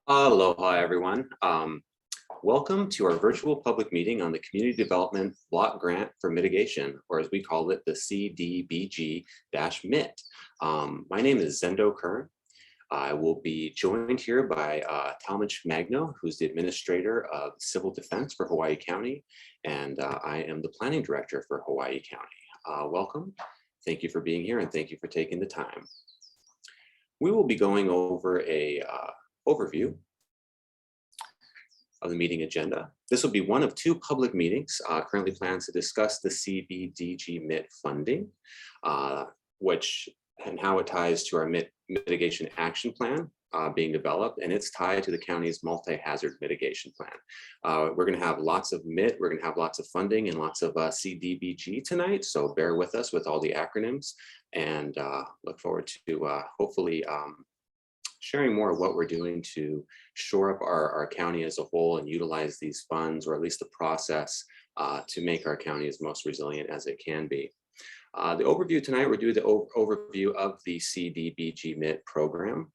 Aloha, everyone. Welcome to our virtual public meeting on the Community Development Block Grant for Mitigation, or as we call it, the CDBG-MIT. My name is Zendo Kern. I will be joined here by Talmadge Magno, who's the Administrator of Civil Defense for Hawaii County, and I am the Planning Director for Hawaii County. Welcome. Thank you for being here, and thank you for taking the time. We will be going over a overview of the meeting agenda. This will be one of two public meetings currently planned to discuss the CDBG-MIT funding, which and how it ties to our mitigation action plan being developed, and it's tied to the county's multi-hazard mitigation plan. We're going to have lots of MIT, we're going to have lots of funding and lots of CDBG tonight, so bear with us with all the acronyms, and look forward to hopefully sharing more of what we're doing to shore up our county as a whole and utilize these funds, or at least the process to make our county as most resilient as it can be. The overview tonight, we're doing the overview of the CDBG-MIT program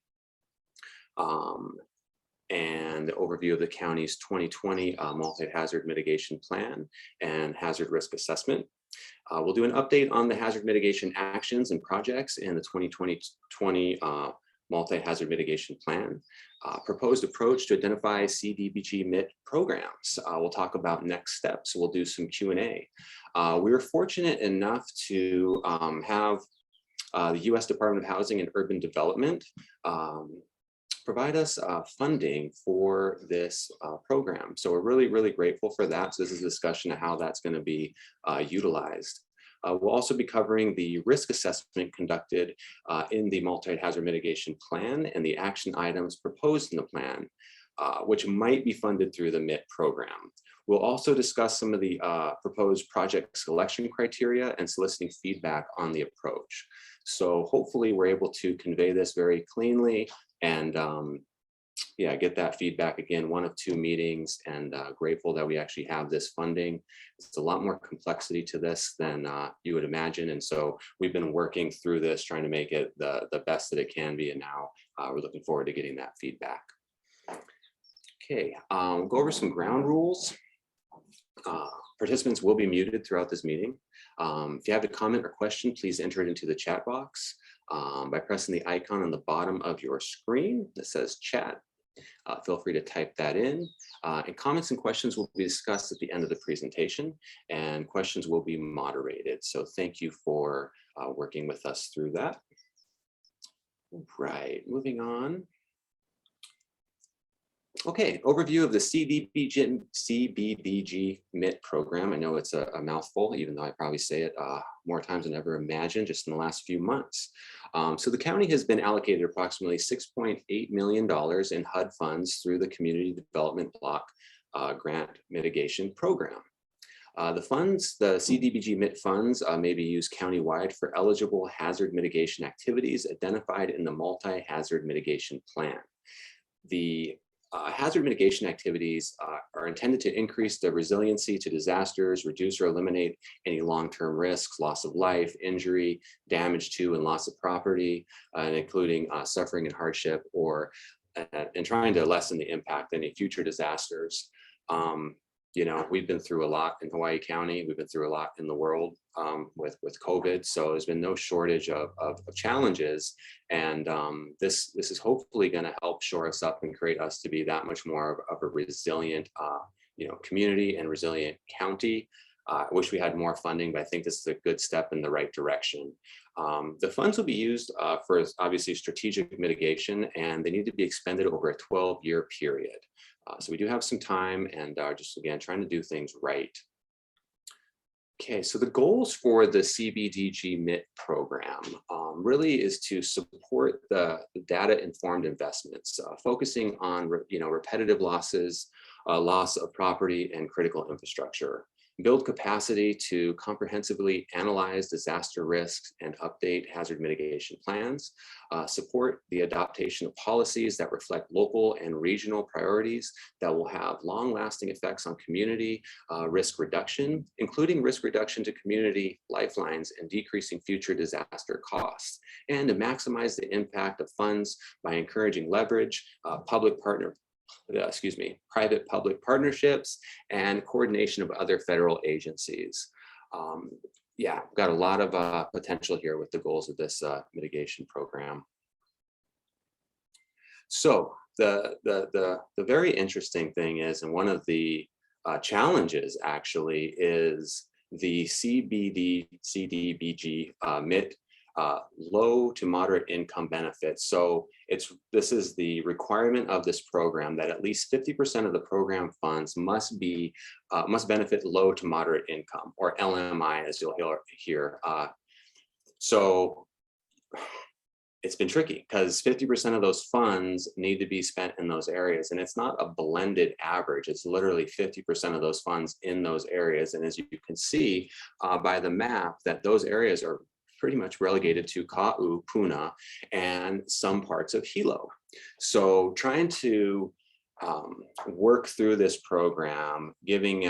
and the overview of the county's 2020 multi-hazard mitigation plan and hazard risk assessment. We'll do an update on the hazard mitigation actions and projects in the 2020 multi-hazard mitigation plan, proposed approach to identify CDBG-MIT programs. We'll talk about next steps. We'll do some Q&A. We were fortunate enough to have the U.S. Department of Housing and Urban Development provide us funding for this program. So we're really, really grateful for that. So this is a discussion of how that's going to be utilized. We'll also be covering the risk assessment conducted in the multi-hazard mitigation plan and the action items proposed in the plan, which might be funded through the MIT program. We'll also discuss some of the proposed project selection criteria and soliciting feedback on the approach. So hopefully we're able to convey this very cleanly and yeah, get that feedback again, one of two meetings, and grateful that we actually have this funding. It's a lot more complexity to this than you would imagine. And so we've been working through this, trying to make it the best that it can be. And now we're looking forward to getting that feedback. Okay, we'll go over some ground rules. Participants will be muted throughout this meeting. If you have a comment or question, please enter it into the chat box by pressing the icon on the bottom of your screen that says chat. Feel free to type that in. And comments and questions will be discussed at the end of the presentation, and questions will be moderated. So thank you for working with us through that. Right, moving on. Okay, overview of the CDBG-MIT program. I know it's a mouthful, even though I probably say it more times than ever imagined just in the last few months. So the county has been allocated approximately $6.8 million in HUD funds through the Community Development Block Grant Mitigation Program. The CDBG-MIT funds may be used countywide for eligible hazard mitigation activities identified in the multi-hazard mitigation plan. The hazard mitigation activities are intended to increase the resiliency to disasters, reduce or eliminate any long-term risks, loss of life, injury, damage to and loss of property, and including suffering and hardship, and trying to lessen the impact of any future disasters. You know, we've been through a lot in Hawaii County. We've been through a lot in the world with COVID. So there's been no shortage of challenges. And this is hopefully going to help shore us up and create us to be that much more of a resilient community and resilient county. I wish we had more funding, but I think this is a good step in the right direction. The funds will be used for obviously strategic mitigation, and they need to be expended over a 12-year period. So we do have some time, and just again, trying to do things right. Okay, so the goals for the CDBG-MIT program really is to support the data-informed investments, focusing on repetitive losses, loss of property, and critical infrastructure. build capacity to comprehensively analyze disaster risks and update hazard mitigation plans, support the adaptation of policies that reflect local and regional priorities that will have long-lasting effects on community risk reduction, including risk reduction to community lifelines and decreasing future disaster costs, and to maximize the impact of funds by encouraging leverage, private-public partnerships, and coordination of other federal agencies. Yeah, we've got a lot of potential here with the goals of this mitigation program. So the very interesting thing is, and one of the challenges actually, is the CDBG-MIT low to moderate income benefits. So this is the requirement of this program that at least 50% of the program funds must benefit low to moderate income, or LMI, as you'll hear. So it's been tricky because 50% of those funds need to be spent in those areas, and it's not a blended average. It's literally 50% of those funds in those areas. And as you can see by the map, that those areas are pretty much relegated to Ka'u, Puna, and some parts of Hilo. So trying to work through this program, giving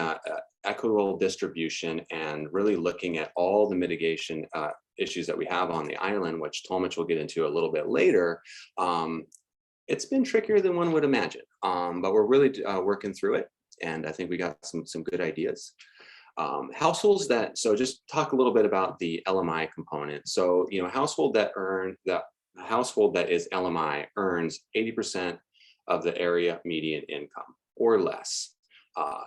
equitable distribution and really looking at all the mitigation issues that we have on the island, which Talmadge will get into a little bit later, it's been trickier than one would imagine, but we're really working through it. And I think we got some good ideas. Households that, so just talk a little bit about the LMI component. So, you know, household that is LMI earns 80% of the area median income or less.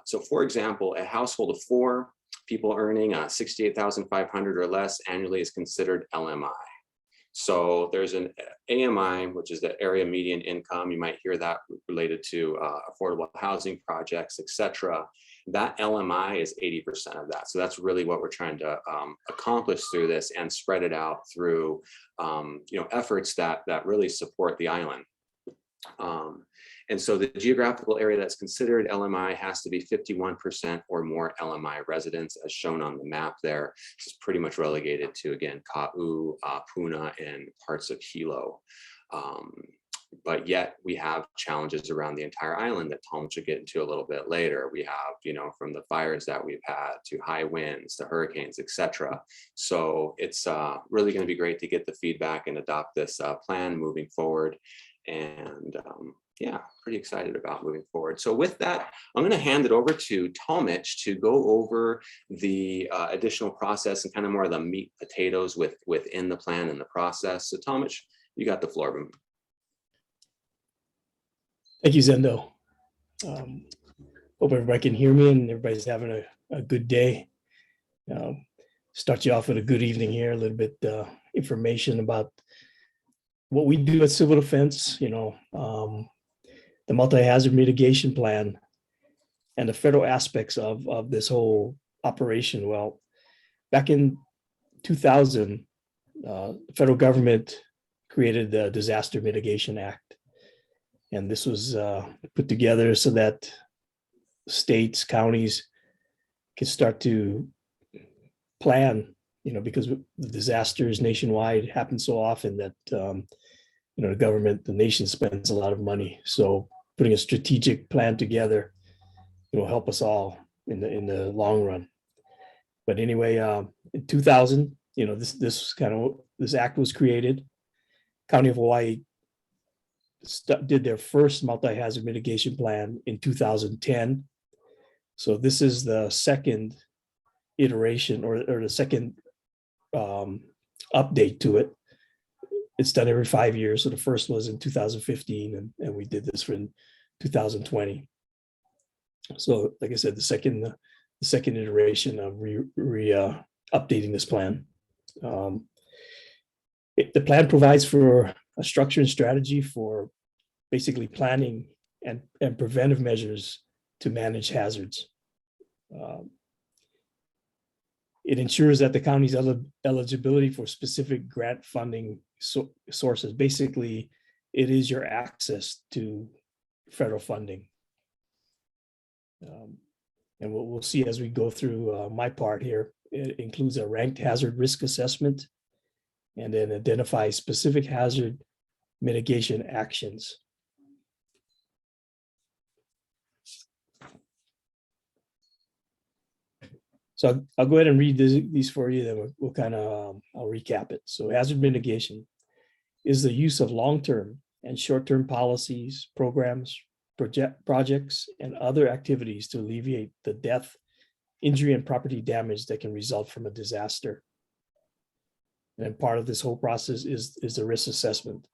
So for example, a household of 4 people earning 68,500 or less annually is considered LMI. So there's an AMI, which is the area median income. You might hear that related to affordable housing projects, etc. That LMI is 80% of that. So that's really what we're trying to accomplish through this, and spread it out through efforts that really support the island. And so the geographical area that's considered LMI has to be 51% or more LMI residents, as shown on the map there. This is pretty much relegated to, again, Ka'u, Puna, and parts of Hilo. But yet we have challenges around the entire island that Tom should get into a little bit later. We have, from the fires that we've had to high winds, to hurricanes, etc. So it's really going to be great to get the feedback and adopt this plan moving forward. And yeah, pretty excited about moving forward. So with that, I'm going to hand it over to Talmadge to go over the additional process and kind of more of the meat potatoes within the plan and the process. So Talmadge, you got the floor. Thank you, Zendo. Hope everybody can hear me and everybody's having a good day. Start you off with a good evening here, a little bit information about what we do at Civil Defense, the multi-hazard mitigation plan and the federal aspects of this whole operation. Well, back in 2000, the federal government created the Disaster Mitigation Act. And this was put together so that states, counties could start to plan, because the disasters nationwide happen so often that, the government, the nation spends a lot of money. So putting a strategic plan together will help us all in the long run. But anyway, in 2000, this act was created. County of Hawaii did their first multi-hazard mitigation plan in 2010. So this is the second iteration or the second update to it. It's done every 5 years. So the first was in 2015, and we did this in 2020. So like I said, the second iteration of updating this plan. The plan provides for a structure and strategy for basically planning and preventive measures to manage hazards. It ensures that the county's eligibility for specific grant funding sources. Basically, it is your access to federal funding. And what we'll see as we go through my part here, it includes a ranked hazard risk assessment and then identify specific hazard mitigation actions. So I'll go ahead and read these for you, then we'll kind of, I'll recap it. So hazard mitigation is the use of long-term and short-term policies, programs, projects, and other activities to alleviate the death, injury, and property damage that can result from a disaster. And part of this whole process is the risk assessment.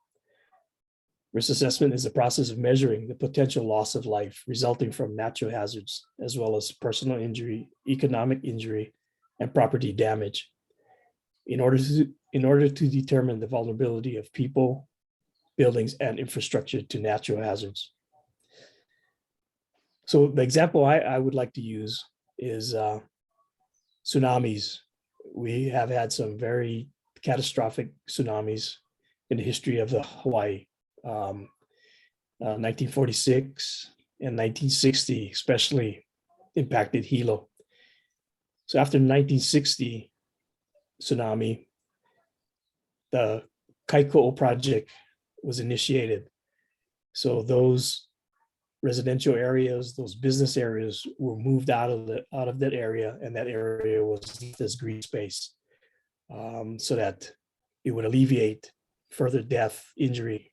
Risk assessment is the process of measuring the potential loss of life resulting from natural hazards, as well as personal injury, economic injury, and property damage. In order to determine the vulnerability of people, buildings, and infrastructure to natural hazards. So the example I would like to use is tsunamis. We have had some very catastrophic tsunamis in the history of the Hawaii. 1946 and 1960 especially impacted Hilo. So after the 1960 tsunami, the Kaiko'o project was initiated. So those residential areas, those business areas were moved out of that area, and that area was left as green space, so that it would alleviate further death, injury,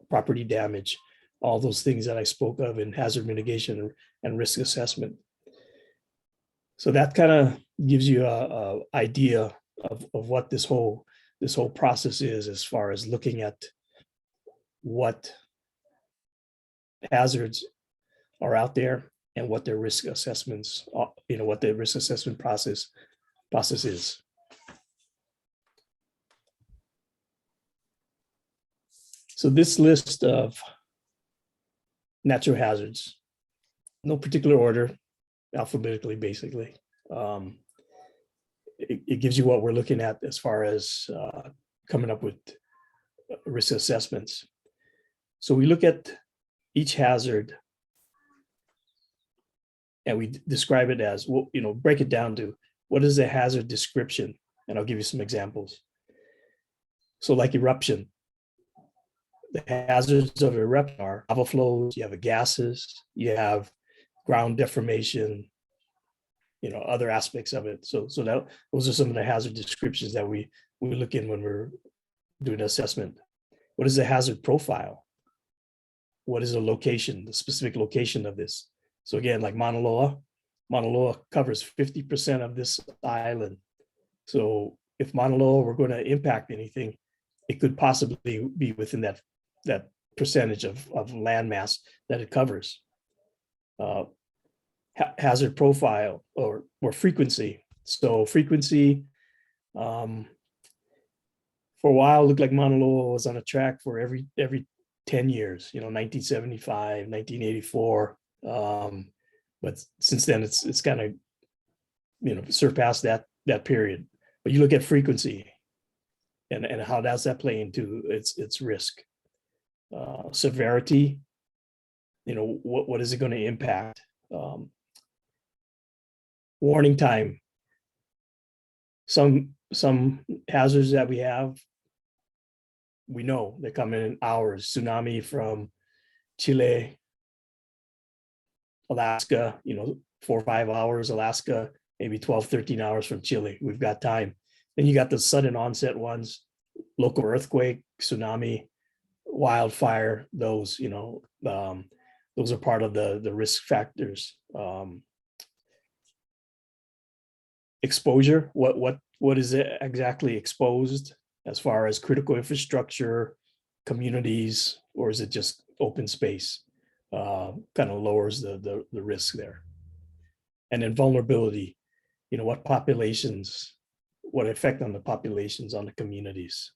property damage, all those things that I spoke of in hazard mitigation and risk assessment. So that kind of gives you a idea of what this whole process is, as far as looking at what hazards are out there and what their risk assessments, what the risk assessment process is. So this list of natural hazards, no particular order, alphabetically, basically. It gives you what we're looking at as far as coming up with risk assessments. So we look at each hazard and we describe it as, break it down to what is the hazard description? And I'll give you some examples. So like eruption, the hazards of eruption are lava flows, you have gases, you have ground deformation, other aspects of it. So those are some of the hazard descriptions that we look in when we're doing an assessment. What is the hazard profile? What is the location, the specific location of this? So again, like Mauna Loa covers 50% of this island. So if Mauna Loa were going to impact anything, it could possibly be within that percentage of landmass that it covers. Hazard profile or frequency. So frequency, for a while, it looked like Mauna Loa was on a track for every 10 years, 1975, 1984. But since then, it's kind of, surpassed that period. But you look at frequency and how does that play into its risk? Severity, what is it going to impact? Warning time. Some hazards that we have, we know they come in hours. Tsunami from Chile, Alaska, 4 or 5 hours. Alaska, maybe 12, 13 hours from Chile. We've got time. Then you got the sudden onset ones, local earthquake, tsunami, wildfire. Those are part of the risk factors. Exposure, what is it exactly exposed as far as critical infrastructure, communities, or is it just open space? Kind of lowers the risk there. And then vulnerability, what populations, what effect on the populations, on the communities.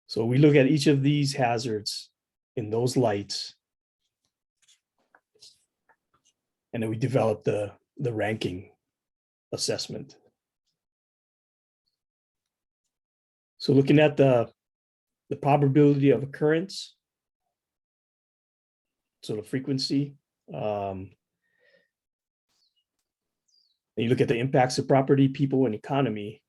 So we look at each of these hazards in those lights, and then we develop the ranking assessment. So looking at the probability of occurrence, so the frequency, And you look at the impacts of property, people, and economy,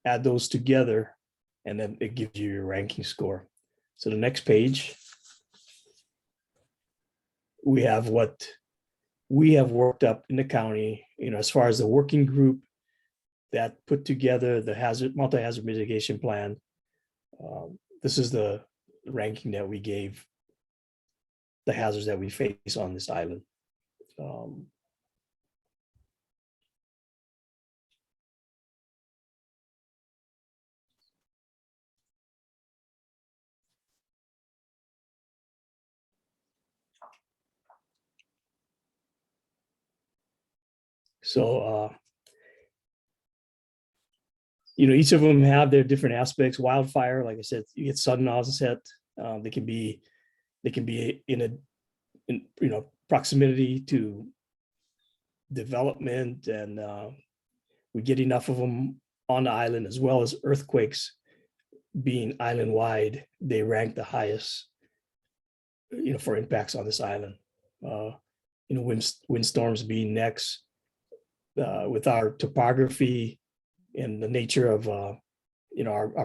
add those together, and then it gives you your ranking score. So the next page, we have what we have worked up in the county, as far as the working group that put together the multi-hazard mitigation plan. This is the ranking that we gave the hazards that we face on this island. So, each of them have their different aspects. Wildfire, like I said, you get sudden onset. They can be in proximity to development, and we get enough of them on the island, as well as earthquakes being island wide. They rank the highest, for impacts on this island. Windstorms being next. With our topography and the nature of our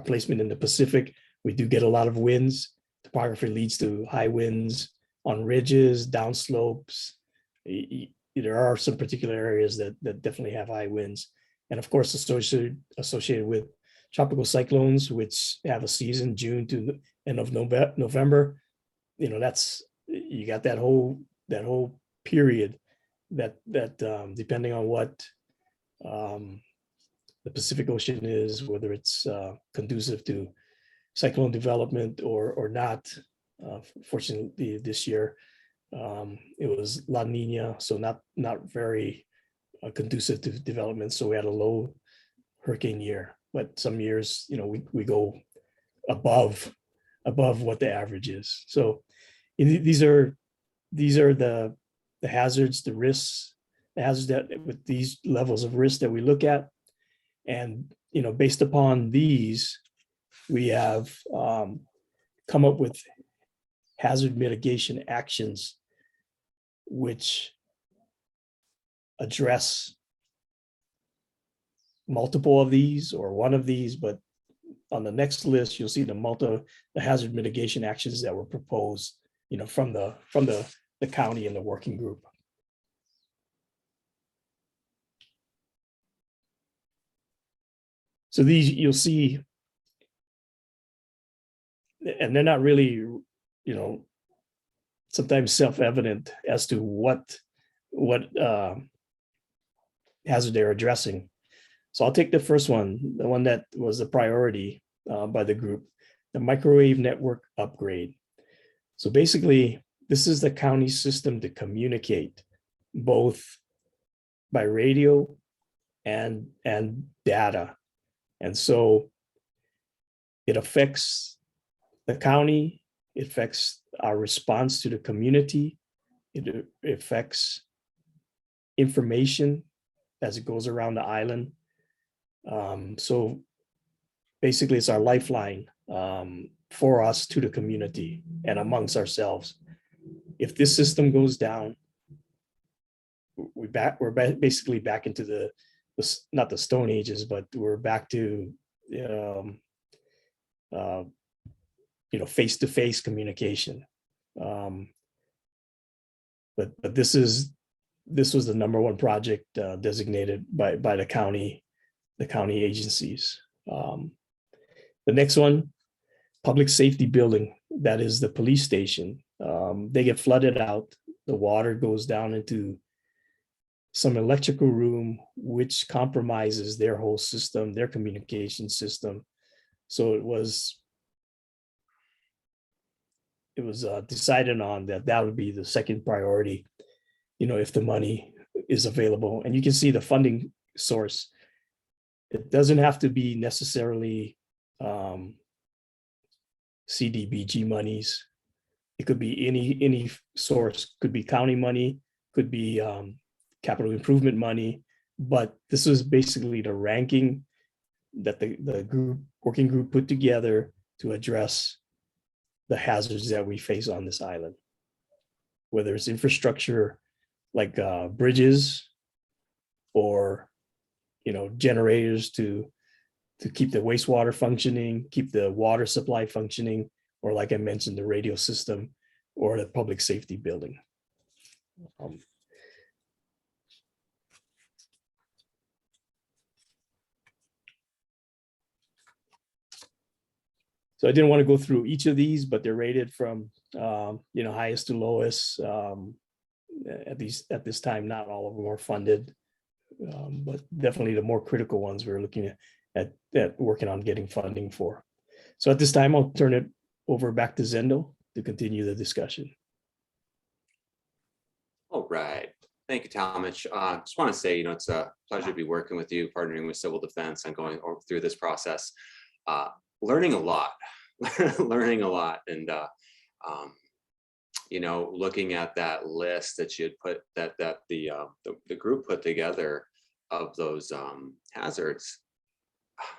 placement in the Pacific, we do get a lot of winds. Topography leads to high winds on ridges, downslopes. There are some particular areas that definitely have high winds, and of course associated with tropical cyclones, which have a season June to the end of November. That's, you got that whole period that depending on what the Pacific Ocean is, whether it's conducive to cyclone development or not. Fortunately, this year it was La Nina, so not very conducive to development. So we had a low hurricane year, but some years, we go above what the average is. So these are the hazards, the risks, the hazards that with these levels of risk that we look at. And, based upon these, we have come up with hazard mitigation actions, which address multiple of these or one of these. But on the next list, you'll see the hazard mitigation actions that were proposed, from the county and the working group. So these you'll see, and they're not really, sometimes self-evident as to what hazard they're addressing. So I'll take the first one, the one that was a priority by the group, the microwave network upgrade. So basically, this is the county system to communicate both by radio and data. And so it affects the county, it affects our response to the community, it affects information as it goes around the island. So basically, it's our lifeline for us to the community and amongst ourselves. If this system goes down, we're basically back into the not the Stone Ages, but we're back to face-to-face communication. But this was the number one project designated by the county agencies. The next one, public safety building, that is the police station. They get flooded out. The water goes down into some electrical room, which compromises their whole system, their communication system. So it was decided on that would be the second priority, if the money is available. And you can see the funding source. It doesn't have to be necessarily CDBG monies. It could be any source, could be county money, could be capital improvement money, but this was basically the ranking that the working group put together to address the hazards that we face on this island, whether it's infrastructure like bridges, or, generators to keep the wastewater functioning, keep the water supply functioning, or like I mentioned, the radio system or the public safety building. So I didn't want to go through each of these, but they're rated from highest to lowest. At this time, not all of them are funded, but definitely the more critical ones we're looking at working on getting funding for. So at this time, I'll turn it over back to Zendo to continue the discussion. All right. Thank you, Talmadge. Just want to say, it's a pleasure to be working with you, partnering with Civil Defense and going through this process. Learning a lot, and looking at that list that you had put that the group put together of those hazards.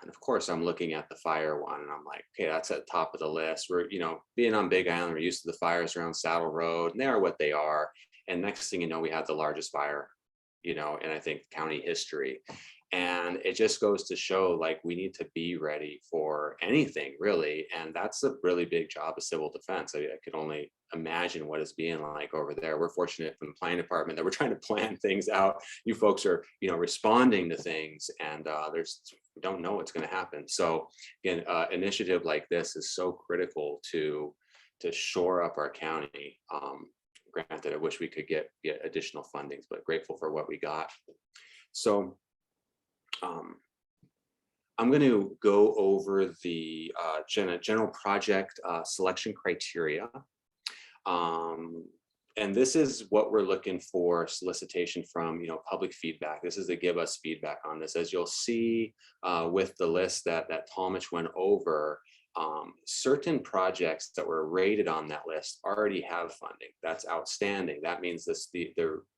And of course, I'm looking at the fire one, and I'm like, okay, that's at the top of the list. We're, being on Big Island, we're used to the fires around Saddle Road, and they are what they are. And next thing you know, we had the largest fire, in I think county history. And it just goes to show, like, we need to be ready for anything, really. And that's a really big job of civil defense. I could only imagine what it's being like over there. We're fortunate from the planning department that we're trying to plan things out. You folks are, responding to things, and we don't know what's going to happen. So again, initiative like this is so critical to shore up our county. Granted, I wish we could get additional fundings, but grateful for what we got. So I'm going to go over the general project selection criteria. And this is what we're looking for solicitation from, public feedback. This is to give us feedback on this. As you'll see with the list that Talmadge went over, certain projects that were rated on that list already have funding. That's outstanding. That means the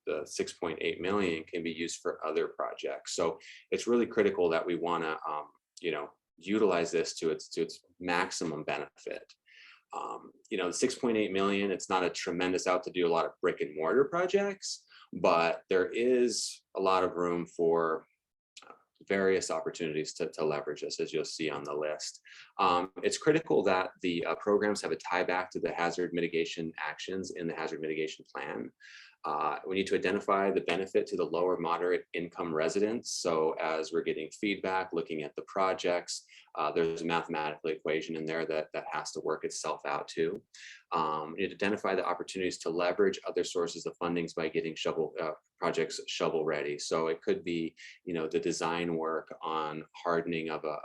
6.8 million can be used for other projects. So it's really critical that we want to, utilize this to its maximum benefit. The 6.8 million, it's not a tremendous out to do a lot of brick and mortar projects, but there is a lot of room for various opportunities to leverage this, as you'll see on the list. It's critical that the programs have a tie back to the hazard mitigation actions in the hazard mitigation plan. We need to identify the benefit to the lower moderate income residents. So as we're getting feedback, looking at the projects, there's a mathematical equation in there that has to work itself out too. We need to identify the opportunities to leverage other sources of fundings by getting projects shovel ready. So it could be, the design work on hardening of a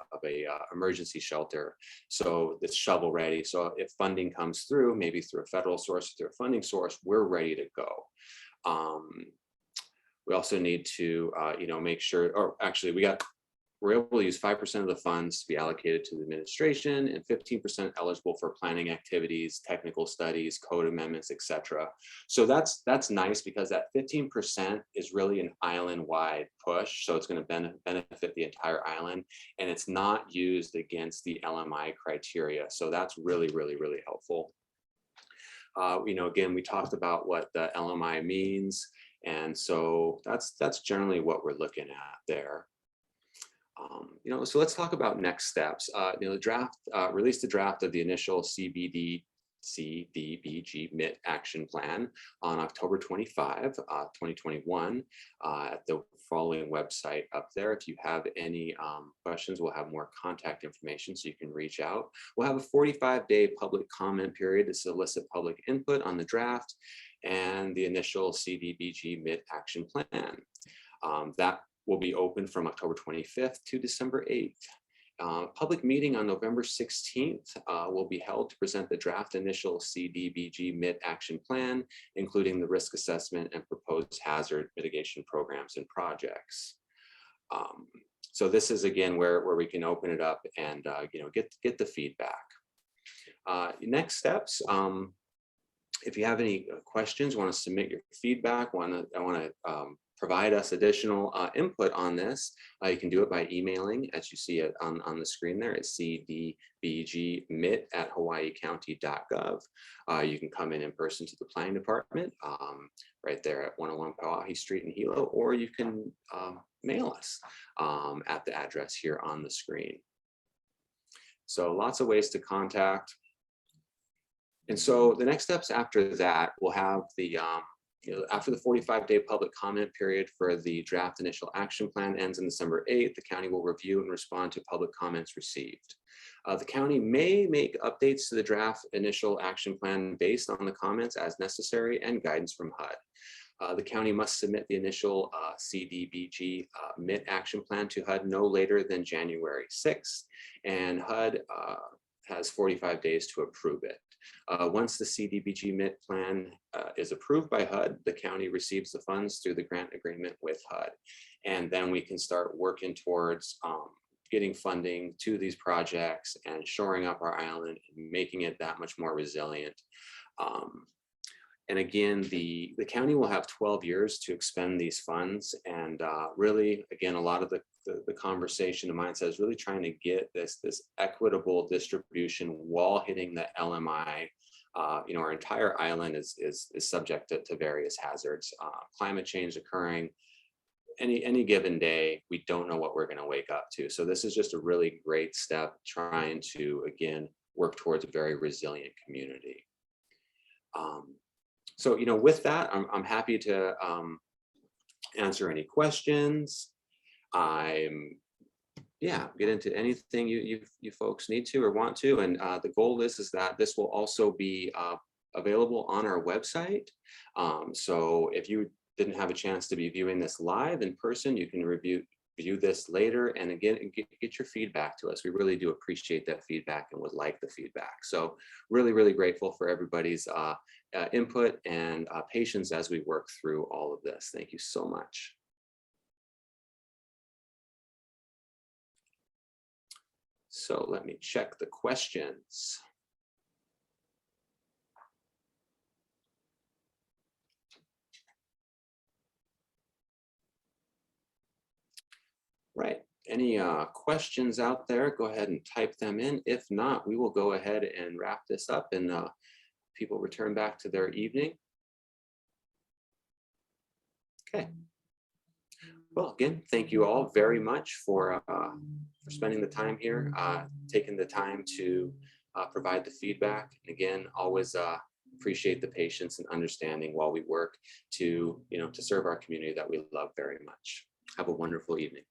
emergency shelter. So it's shovel ready. So if funding comes through, maybe through a federal source, through a funding source, we're ready to go. We also need to, make sure, or actually we're able to use 5% of the funds to be allocated to the administration and 15% eligible for planning activities, technical studies, code amendments, etc. So that's nice, because that 15% is really an island-wide push. So it's going to benefit the entire island, and it's not used against the LMI criteria. So that's really, really, really helpful. Again, we talked about what the LMI means, and so that's generally what we're looking at there. So let's talk about next steps. The draft released the draft of the initial CDBG-MIT action plan on October 25, 2021, at the following website up there. If you have any questions, we'll have more contact information so you can reach out. We'll have a 45-day public comment period to solicit public input on the draft and the initial CDBG-MIT action plan. That will be open from October 25th to December 8th. Public meeting on November 16th will be held to present the draft initial CDBG-MIT action plan, including the risk assessment and proposed hazard mitigation programs and projects. So this is, again, where we can open it up and get the feedback. Next steps. If you have any questions, want to submit your feedback, I want to provide us additional input on this, you can do it by emailing, as you see it on the screen there. It's CDBG-MIT@hawaiicounty.gov. You can come in person to the planning department right there at 101 Pauahi Street in Hilo, or you can mail us at the address here on the screen. So lots of ways to contact. And so the next steps after that, we'll have the after the 45-day public comment period for the draft initial action plan ends on December 8th, the county will review and respond to public comments received. The county may make updates to the draft initial action plan based on the comments as necessary and guidance from HUD. The county must submit the initial CDBG-MIT action plan to HUD no later than January 6th, and HUD has 45 days to approve it. Once the CDBG-MIT plan is approved by HUD, the county receives the funds through the grant agreement with HUD. And then we can start working towards getting funding to these projects and shoring up our island and making it that much more resilient. And again, the county will have 12 years to expend these funds. And really, again, a lot of the conversation, the mindset is really trying to get this equitable distribution while hitting the LMI. Our entire island is subject to various hazards. Climate change occurring any given day. We don't know what we're going to wake up to. So this is just a really great step trying to, again, work towards a very resilient community. So, with that, I'm happy to answer any questions. Get into anything you folks need to or want to. And the goal is that this will also be available on our website. So if you didn't have a chance to be viewing this live in person, you can view this later, and again, get your feedback to us. We really do appreciate that feedback and would like the feedback. So really, really grateful for everybody's input and patience as we work through all of this. Thank you so much. So let me check the questions. Right. Any questions out there? Go ahead and type them in. If not, we will go ahead and wrap this up and people return back to their evening. Okay. Well, again, thank you all very much for spending the time here, taking the time to provide the feedback. And again, always appreciate the patience and understanding while we work to serve our community that we love very much. Have a wonderful evening.